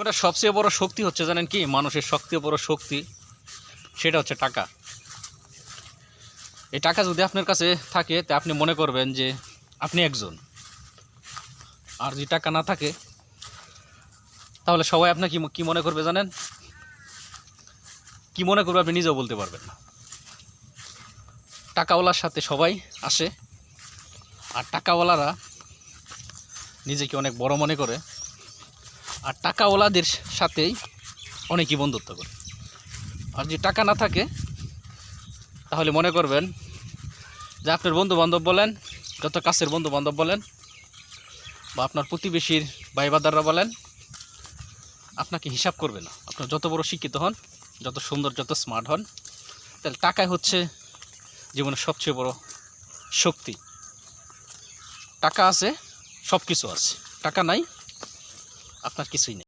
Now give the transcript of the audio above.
জীবনের সবচেয়ে বড় শক্তি হচ্ছে জানেন কি, মানুষের সবচেয়ে বড় শক্তি সেটা হচ্ছে টাকা। এই টাকা যদি আপনার কাছে থাকে তা আপনি মনে করবেন যে আপনি একজন, আর যদি টাকা না থাকে তাহলে সবাই আপনাকে কি মনে করবে জানেন? কি মনে করবে আপনি নিজেও বলতে পারবেন না। টাকাওয়ালার সাথে সবাই আসে, আর টাকাওয়ালারা নিজেকে অনেক বড় মনে করে, আর টাকাওয়ালাদের সাথেই অনেকই বন্ধুত্ব করে। আর যদি টাকা না থাকে তাহলে মনে করবেন যে আপনার বন্ধুবান্ধব বলেন, যত কাছের বন্ধুবান্ধব বলেন, বা আপনার প্রতিবেশীর ভাইবাদাররা বলেন, আপনাকে হিসাব করবে না। আপনার যত বড় শিক্ষিত হন, যত সুন্দর, যত স্মার্ট হন, তাহলে টাকাই হচ্ছে জীবনের সবচেয়ে বড় শক্তি। টাকা আছে, সব কিছু আছে। টাকা নাই, আপনার কিছুই নেই।